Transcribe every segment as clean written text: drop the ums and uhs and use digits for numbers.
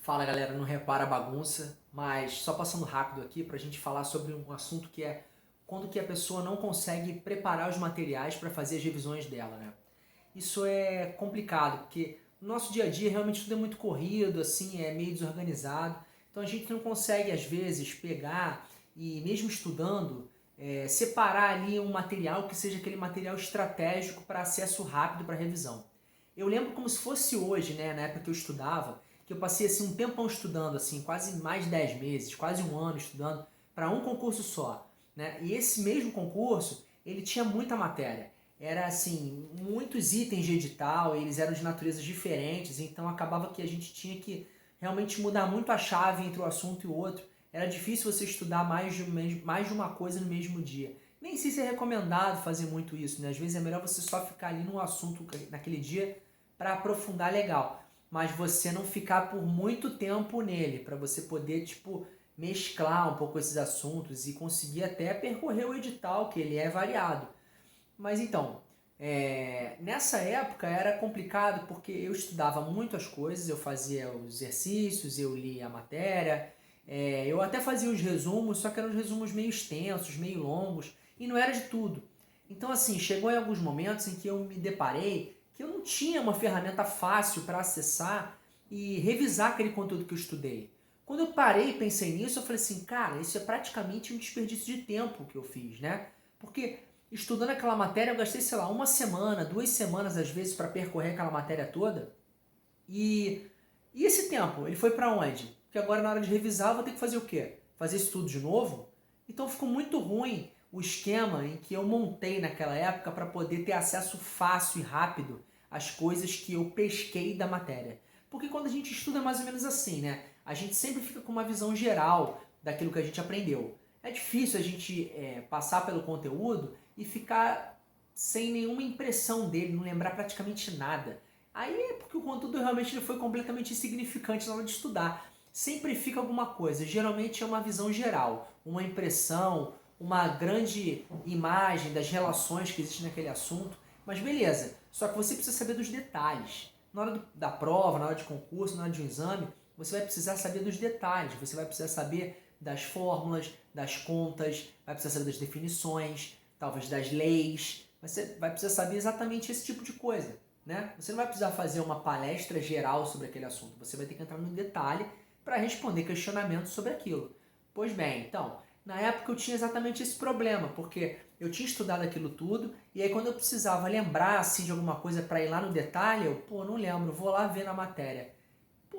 Fala galera, não repara a bagunça, mas só passando rápido aqui para a gente falar sobre um assunto que é quando que a pessoa não consegue preparar os materiais para fazer as revisões dela, né? Isso é complicado, porque no nosso dia a dia realmente tudo é muito corrido, assim, é meio desorganizado, então a gente não consegue às vezes pegar e mesmo estudando, separar ali um material que seja aquele material estratégico para acesso rápido para revisão. Eu lembro como se fosse hoje, né, na época que eu estudava, que eu passei assim um tempão estudando, assim, quase mais de 10 meses, quase um ano estudando para um concurso só, né? E esse mesmo concurso, ele tinha muita matéria. Era assim, muitos itens de edital, eles eram de naturezas diferentes, então acabava que a gente tinha que realmente mudar muito a chave entre o assunto e o outro. Era difícil você estudar mais de uma coisa no mesmo dia. Nem sei se é recomendado fazer muito isso, né? Às vezes é melhor você só ficar ali no assunto naquele dia para aprofundar legal, mas você não ficar por muito tempo nele, para você poder, tipo, mesclar um pouco esses assuntos e conseguir até percorrer o edital, que ele é variado. Mas então, nessa época era complicado porque eu estudava muito as coisas, eu fazia os exercícios, eu lia a matéria, eu até fazia os resumos, só que eram os resumos meio extensos, meio longos, e não era de tudo. Então, assim, chegou em alguns momentos em que eu me deparei que eu não tinha uma ferramenta fácil para acessar e revisar aquele conteúdo que eu estudei. Quando eu parei e pensei nisso, eu falei assim, cara, isso é praticamente um desperdício de tempo que eu fiz, né? Porque estudando aquela matéria eu gastei, sei lá, uma semana, 2 semanas às vezes para percorrer aquela matéria toda. E, e esse tempo, ele foi para onde? Porque agora na hora de revisar eu vou ter que fazer o quê? Fazer isso tudo de novo? Então ficou muito ruim o esquema em que eu montei naquela época para poder ter acesso fácil e rápido às coisas que eu pesquei da matéria. Porque quando a gente estuda é mais ou menos assim, né? A gente sempre fica com uma visão geral daquilo que a gente aprendeu. É difícil a gente passar pelo conteúdo e ficar sem nenhuma impressão dele, não lembrar praticamente nada. Aí é porque o conteúdo realmente foi completamente insignificante na hora de estudar. Sempre fica alguma coisa, geralmente é uma visão geral, uma impressão, uma grande imagem das relações que existem naquele assunto, mas beleza, só que você precisa saber dos detalhes. Na hora da prova, na hora de concurso, na hora de um exame, você vai precisar saber dos detalhes, você vai precisar saber das fórmulas, das contas, vai precisar saber das definições, talvez das leis, você vai precisar saber exatamente esse tipo de coisa. Né? Você não vai precisar fazer uma palestra geral sobre aquele assunto, você vai ter que entrar no detalhe para responder questionamentos sobre aquilo. Pois bem, então, na época eu tinha exatamente esse problema, porque eu tinha estudado aquilo tudo, e aí quando eu precisava lembrar assim, de alguma coisa para ir lá no detalhe, não lembro, vou lá ver na matéria.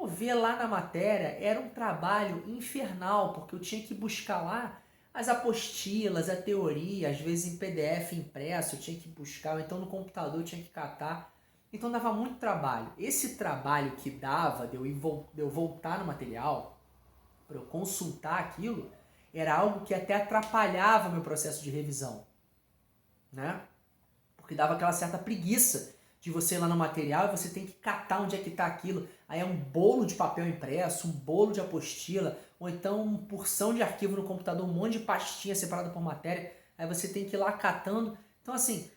Ver lá na matéria era um trabalho infernal, porque eu tinha que buscar lá as apostilas, a teoria, às vezes em PDF impresso, eu tinha que buscar, ou então no computador eu tinha que catar. Então dava muito trabalho. Esse trabalho que dava de eu voltar no material, para eu consultar aquilo, era algo que até atrapalhava o meu processo de revisão, né? Porque dava aquela certa preguiça de você ir lá no material e você tem que catar onde é que está aquilo. Aí é um bolo de papel impresso, um bolo de apostila, ou então uma porção de arquivo no computador, um monte de pastinha separada por matéria. Aí você tem que ir lá catando. Então, assim,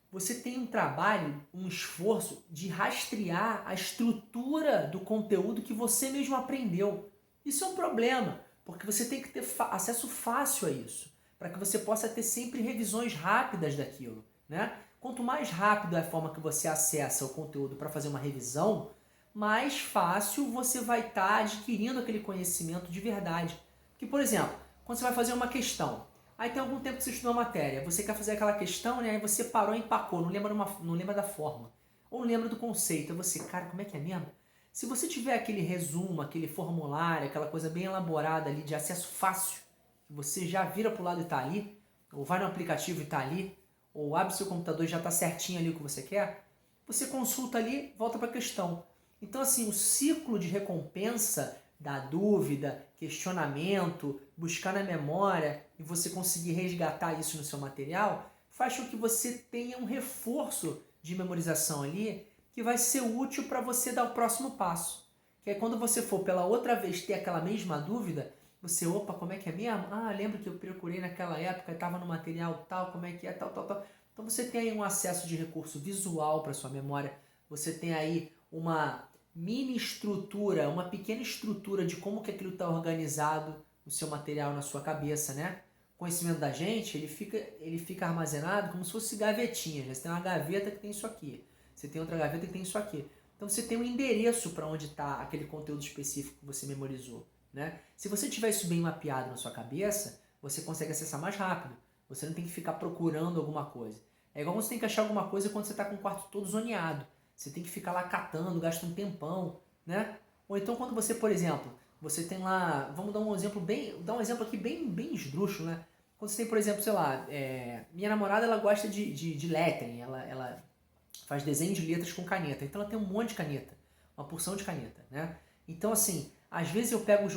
você tem um trabalho, um esforço de rastrear a estrutura do conteúdo que você mesmo aprendeu. Isso é um problema, porque você tem que ter acesso fácil a isso, para que você possa ter sempre revisões rápidas daquilo, né? Quanto mais rápido é a forma que você acessa o conteúdo para fazer uma revisão, mais fácil você vai estar adquirindo aquele conhecimento de verdade. Que, por exemplo, quando você vai fazer uma questão, aí tem algum tempo que você estudou a matéria, você quer fazer aquela questão, né? Aí você parou e empacou, não lembra da forma, ou não lembra do conceito. Aí você, cara, como é que é mesmo? Se você tiver aquele resumo, aquele formulário, aquela coisa bem elaborada ali de acesso fácil, que você já vira para o lado e está ali, ou vai no aplicativo e está ali, ou abre seu computador e já está certinho ali o que você quer, você consulta ali, volta para a questão. Então, assim, o ciclo de recompensa da dúvida, questionamento, buscar na memória e você conseguir resgatar isso no seu material, faz com que você tenha um reforço de memorização ali que vai ser útil para você dar o próximo passo. Que é quando você for pela outra vez ter aquela mesma dúvida, você, opa, como é que é mesmo? Ah, lembro que eu procurei naquela época, estava no material tal, como é que é, tal, tal, tal. Então você tem aí um acesso de recurso visual para sua memória, você tem aí uma mini estrutura, uma pequena estrutura de como que aquilo está organizado, o seu material na sua cabeça, né? O conhecimento da gente, ele fica armazenado como se fosse gavetinhas, né? Você tem uma gaveta que tem isso aqui, você tem outra gaveta que tem isso aqui. Então você tem um endereço para onde está aquele conteúdo específico que você memorizou, né? Se você tiver isso bem mapeado na sua cabeça, você consegue acessar mais rápido. Você não tem que ficar procurando alguma coisa. É igual você tem que achar alguma coisa quando você está com o quarto todo zoneado. Você tem que ficar lá catando, gasta um tempão, né? Ou então quando você, por exemplo, você tem lá, vamos dar um exemplo aqui bem esdrúxulo, né? Quando você tem, por exemplo, sei lá, minha namorada ela gosta de lettering, ela faz desenho de letras com caneta, então ela tem um monte de caneta, uma porção de caneta, né? Então assim, às vezes eu pego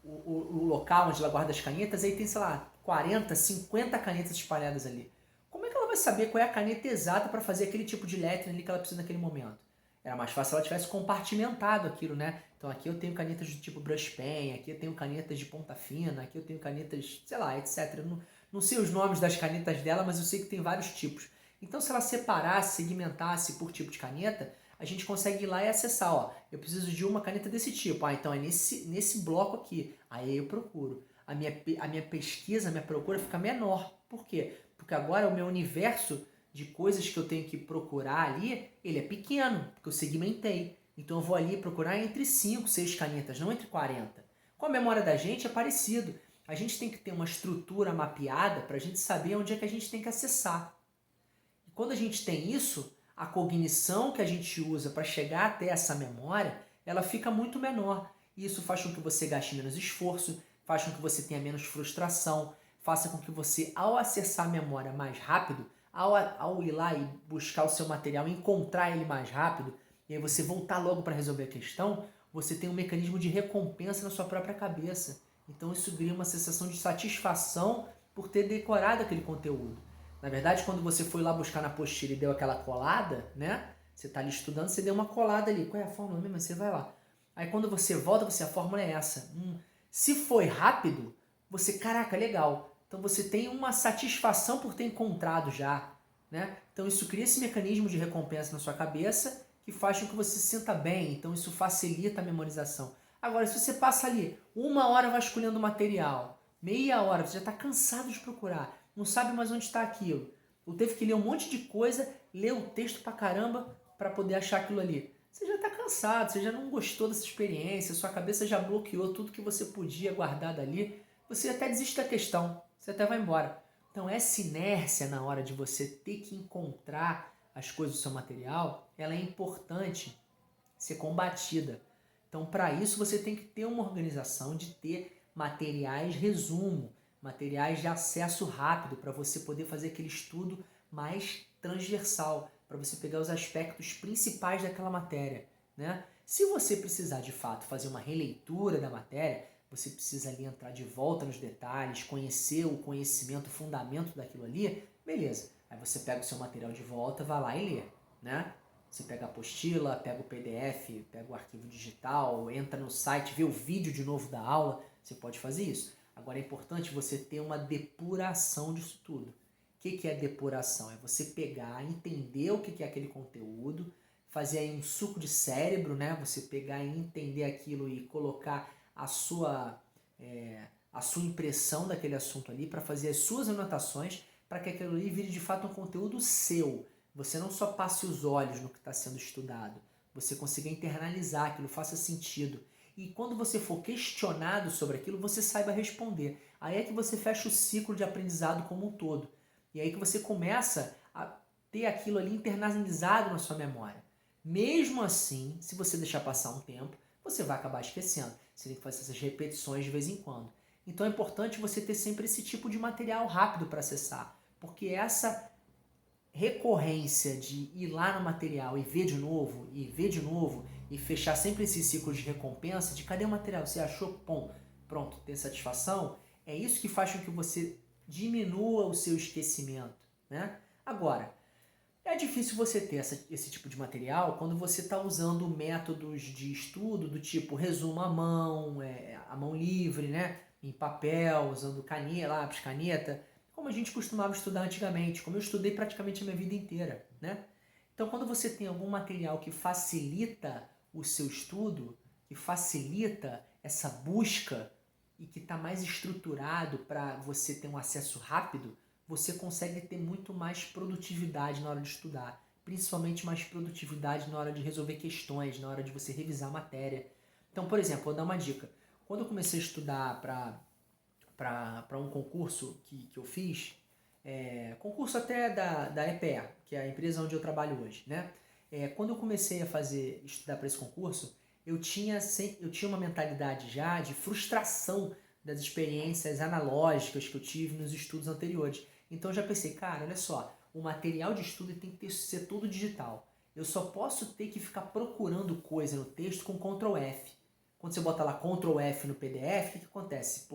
o local onde ela guarda as canetas, aí tem, sei lá, 40, 50 canetas espalhadas ali. Como é que ela vai saber qual é a caneta exata para fazer aquele tipo de lettering ali que ela precisa naquele momento? Era mais fácil se ela tivesse compartimentado aquilo, né? Então aqui eu tenho canetas do tipo brush pen, aqui eu tenho canetas de ponta fina, aqui eu tenho canetas, sei lá, etc. Não sei os nomes das canetas dela, mas eu sei que tem vários tipos. Então se ela separasse, segmentasse por tipo de caneta, a gente consegue ir lá e acessar, ó, eu preciso de uma caneta desse tipo, então é nesse bloco aqui, aí eu procuro. A minha pesquisa, a minha procura fica menor. Por quê? Porque agora o meu universo de coisas que eu tenho que procurar ali, ele é pequeno, porque eu segmentei. Então eu vou ali procurar entre 5, 6 canetas, não entre 40. Com a memória da gente é parecido. A gente tem que ter uma estrutura mapeada para a gente saber onde é que a gente tem que acessar. E quando a gente tem isso, a cognição que a gente usa para chegar até essa memória, ela fica muito menor. E isso faz com que você gaste menos esforço, faz com que você tenha menos frustração, faça com que você, ao acessar a memória mais rápido, ao ir lá e buscar o seu material, encontrar ele mais rápido, e aí você voltar logo para resolver a questão, você tem um mecanismo de recompensa na sua própria cabeça. Então isso cria uma sensação de satisfação por ter decorado aquele conteúdo. Na verdade, quando você foi lá buscar na apostila e deu aquela colada, né? Você está ali estudando, você deu uma colada ali. Qual é a fórmula mesmo? Você vai lá. Aí quando você volta, a fórmula é essa. Se foi rápido, você, caraca, legal. Então você tem uma satisfação por ter encontrado já, né? Então isso cria esse mecanismo de recompensa na sua cabeça que faz com que você se sinta bem. Então isso facilita a memorização. Agora, se você passa ali 1 hora vasculhando o material, meia hora, você já está cansado de procurar, não sabe mais onde está aquilo, ou teve que ler um monte de coisa, ler o texto pra caramba para poder achar aquilo ali. Você já está cansado, você já não gostou dessa experiência, sua cabeça já bloqueou tudo que você podia guardar dali, você até desiste da questão, você até vai embora. Então essa inércia na hora de você ter que encontrar as coisas do seu material, ela é importante ser combatida. Então para isso você tem que ter uma organização de ter materiais resumo, materiais de acesso rápido para você poder fazer aquele estudo mais transversal, para você pegar os aspectos principais daquela matéria, né? Se você precisar de fato fazer uma releitura da matéria, você precisa ali entrar de volta nos detalhes, conhecer o conhecimento, o fundamento daquilo ali, beleza. Aí você pega o seu material de volta, vai lá e lê, né? Você pega a apostila, pega o PDF, pega o arquivo digital, entra no site, vê o vídeo de novo da aula, você pode fazer isso. Agora é importante você ter uma depuração disso tudo. O que é depuração? É você pegar, entender o que é aquele conteúdo, fazer aí um suco de cérebro, né? Você pegar e entender aquilo e colocar a sua impressão daquele assunto ali para fazer as suas anotações para que aquilo ali vire de fato um conteúdo seu. Você não só passe os olhos no que está sendo estudado, você consiga internalizar aquilo, faça sentido. E quando você for questionado sobre aquilo, você saiba responder. Aí é que você fecha o ciclo de aprendizado como um todo. E aí que você começa a ter aquilo ali internalizado na sua memória. Mesmo assim, se você deixar passar um tempo, você vai acabar esquecendo. Você tem que fazer essas repetições de vez em quando. Então é importante você ter sempre esse tipo de material rápido para acessar, porque essa recorrência de ir lá no material e ver de novo, e fechar sempre esse ciclo de recompensa, de cadê o material? Você achou? Pum, pronto, ter satisfação, é isso que faz com que você diminua o seu esquecimento, né? Agora, é difícil você ter esse tipo de material quando você está usando métodos de estudo do tipo resumo à mão livre, né? Em papel, usando caneta, lápis, caneta, como a gente costumava estudar antigamente, como eu estudei praticamente a minha vida inteira, né? Então, quando você tem algum material que facilita o seu estudo, que facilita essa busca e que está mais estruturado para você ter um acesso rápido, você consegue ter muito mais produtividade na hora de estudar. Principalmente mais produtividade na hora de resolver questões, na hora de você revisar a matéria. Então, por exemplo, vou dar uma dica. Quando eu comecei a estudar para um concurso que eu fiz, concurso até da EPE, que é a empresa onde eu trabalho hoje, né? Quando eu comecei a estudar para esse concurso, eu tinha uma mentalidade já de frustração das experiências analógicas que eu tive nos estudos anteriores. Então eu já pensei, cara, olha só, o material de estudo tem que ser todo digital. Eu só posso ter que ficar procurando coisa no texto com Ctrl F. Quando você bota lá Ctrl F no PDF, o que acontece?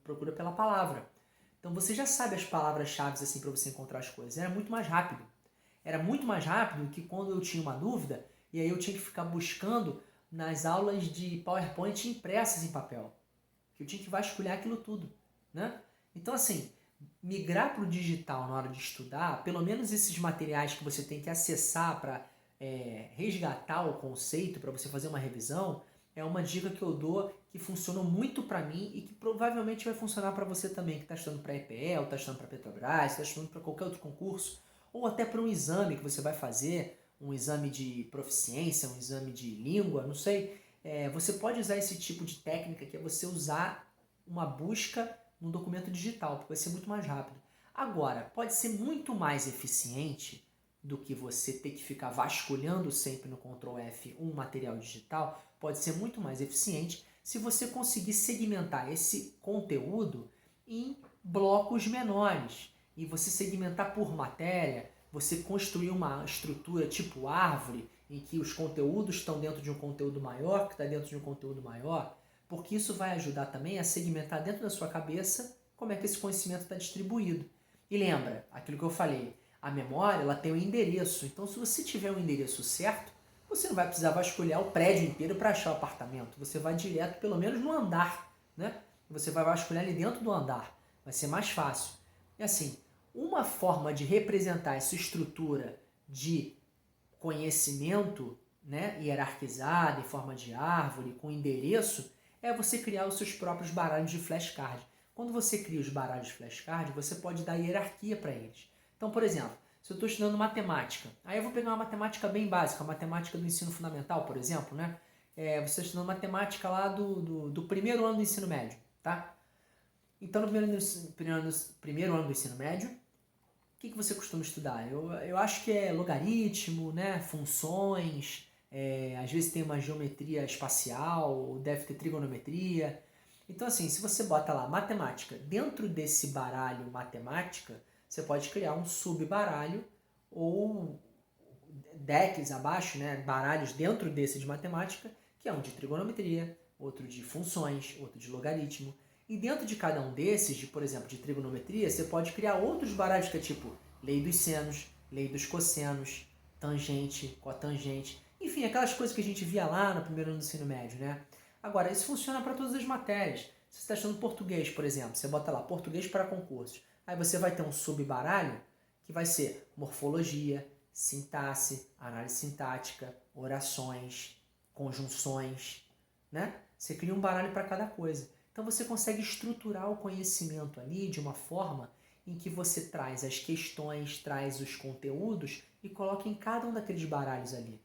Procura pela palavra. Então você já sabe as palavras-chave assim para você encontrar as coisas. Era muito mais rápido. Era muito mais rápido que quando eu tinha uma dúvida e aí eu tinha que ficar buscando nas aulas de PowerPoint impressas em papel. Que eu tinha que vasculhar aquilo tudo, né? Então assim, migrar para o digital na hora de estudar, pelo menos esses materiais que você tem que acessar para resgatar o conceito, para você fazer uma revisão, é uma dica que eu dou que funcionou muito para mim e que provavelmente vai funcionar para você também, que está estudando para EPE, ou está estudando para Petrobras, está estudando para qualquer outro concurso, ou até para um exame que você vai fazer, um exame de proficiência, um exame de língua, não sei. Você pode usar esse tipo de técnica, que é você usar uma busca num documento digital, porque vai ser muito mais rápido. Agora, pode ser muito mais eficiente do que você ter que ficar vasculhando sempre no Ctrl F um material digital, pode ser muito mais eficiente se você conseguir segmentar esse conteúdo em blocos menores e você segmentar por matéria, você construir uma estrutura tipo árvore em que os conteúdos estão dentro de um conteúdo maior, que está dentro de um conteúdo maior, porque isso vai ajudar também a segmentar dentro da sua cabeça como é que esse conhecimento está distribuído. E lembra, aquilo que eu falei, a memória ela tem um endereço, então se você tiver um endereço certo, você não vai precisar vasculhar o prédio inteiro para achar o apartamento, você vai direto pelo menos no andar, né? Você vai vasculhar ali dentro do andar, vai ser mais fácil. E assim, uma forma de representar essa estrutura de conhecimento, né, hierarquizada em forma de árvore, com endereço, é você criar os seus próprios baralhos de flashcard. Quando você cria os baralhos de flashcard, você pode dar hierarquia para eles. Então, por exemplo, se eu estou estudando matemática, aí eu vou pegar uma matemática bem básica, a matemática do ensino fundamental, por exemplo, né? Você está estudando matemática lá do primeiro ano do ensino médio, tá? Então, no primeiro ano do ensino médio, o que você costuma estudar? Eu acho que é logaritmo, né? Funções, às vezes tem uma geometria espacial, deve ter trigonometria. Então, assim, se você bota lá matemática, dentro desse baralho matemática, você pode criar um subbaralho ou decks abaixo, né? Baralhos dentro desse de matemática, que é um de trigonometria, outro de funções, outro de logaritmo. E dentro de cada um desses, por exemplo, de trigonometria, você pode criar outros baralhos que é tipo lei dos senos, lei dos cossenos, tangente, cotangente, enfim, aquelas coisas que a gente via lá no primeiro ano do ensino médio, né? Agora, isso funciona para todas as matérias. Se você está estudando português, por exemplo, você bota lá português para concursos. Aí você vai ter um subbaralho que vai ser morfologia, sintaxe, análise sintática, orações, conjunções, né? Você cria um baralho para cada coisa. Então você consegue estruturar o conhecimento ali de uma forma em que você traz as questões, traz os conteúdos e coloca em cada um daqueles baralhos ali.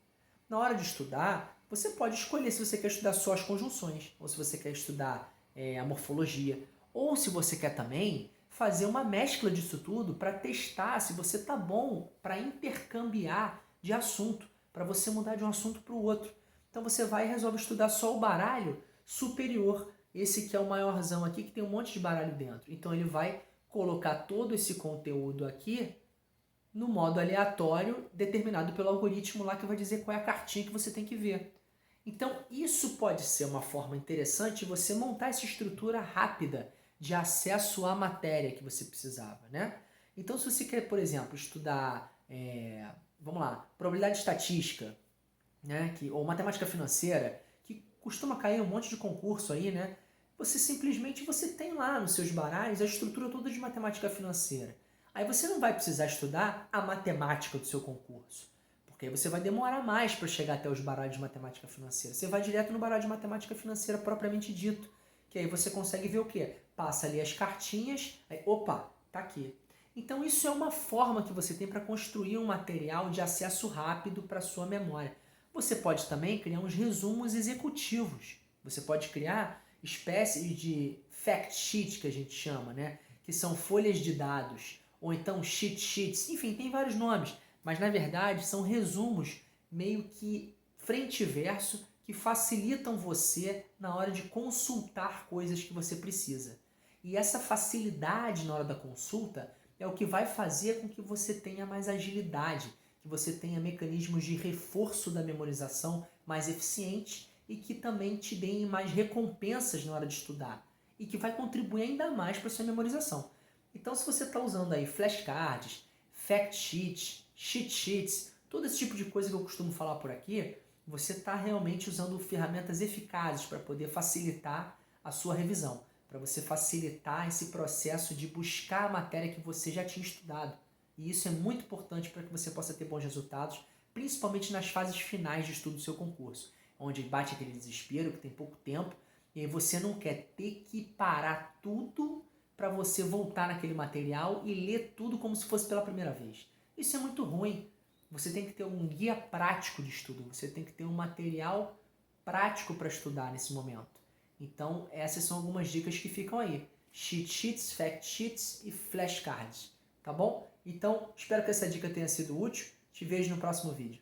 Na hora de estudar, você pode escolher se você quer estudar só as conjunções, ou se você quer estudar a morfologia, ou se você quer também fazer uma mescla disso tudo para testar se você tá bom para intercambiar de assunto, para você mudar de um assunto para o outro. Então você vai e resolve estudar só o baralho superior, esse que é o maiorzão aqui, que tem um monte de baralho dentro. Então ele vai colocar todo esse conteúdo aqui no modo aleatório determinado pelo algoritmo lá que vai dizer qual é a cartinha que você tem que ver. Então isso pode ser uma forma interessante de você montar essa estrutura rápida de acesso à matéria que você precisava, né? Então se você quer, por exemplo, estudar, vamos lá, probabilidade estatística, né? Ou matemática financeira, que costuma cair um monte de concurso aí, né? Você tem lá nos seus baralhos a estrutura toda de matemática financeira. Aí você não vai precisar estudar a matemática do seu concurso, Porque aí você vai demorar mais para chegar até os baralhos de matemática financeira. Você vai direto no baralho de matemática financeira propriamente dito, que aí você consegue ver o quê? Passa ali as cartinhas, aí, opa, tá aqui. Então isso é uma forma que você tem para construir um material de acesso rápido para sua memória. Você pode também criar uns resumos executivos. Você pode criar espécies de fact sheet, que a gente chama, né? Que são folhas de dados, ou então cheat sheets, enfim, tem vários nomes, mas na verdade são resumos meio que frente e verso que facilitam você na hora de consultar coisas que você precisa. E essa facilidade na hora da consulta é o que vai fazer com que você tenha mais agilidade, que você tenha mecanismos de reforço da memorização mais eficientes e que também te deem mais recompensas na hora de estudar e que vai contribuir ainda mais para a sua memorização. Então, se você está usando aí flashcards, fact sheets, cheat sheets, todo esse tipo de coisa que eu costumo falar por aqui, você está realmente usando ferramentas eficazes para poder facilitar a sua revisão, para você facilitar esse processo de buscar a matéria que você já tinha estudado. E isso é muito importante para que você possa ter bons resultados, principalmente nas fases finais de estudo do seu concurso, onde bate aquele desespero, que tem pouco tempo, e aí você não quer ter que parar tudo para você voltar naquele material e ler tudo como se fosse pela primeira vez. Isso é muito ruim. Você tem que ter um guia prático de estudo, você tem que ter um material prático para estudar nesse momento. Então, essas são algumas dicas que ficam aí. Cheat sheets, fact sheets e flashcards. Tá bom? Então, espero que essa dica tenha sido útil. Te vejo no próximo vídeo.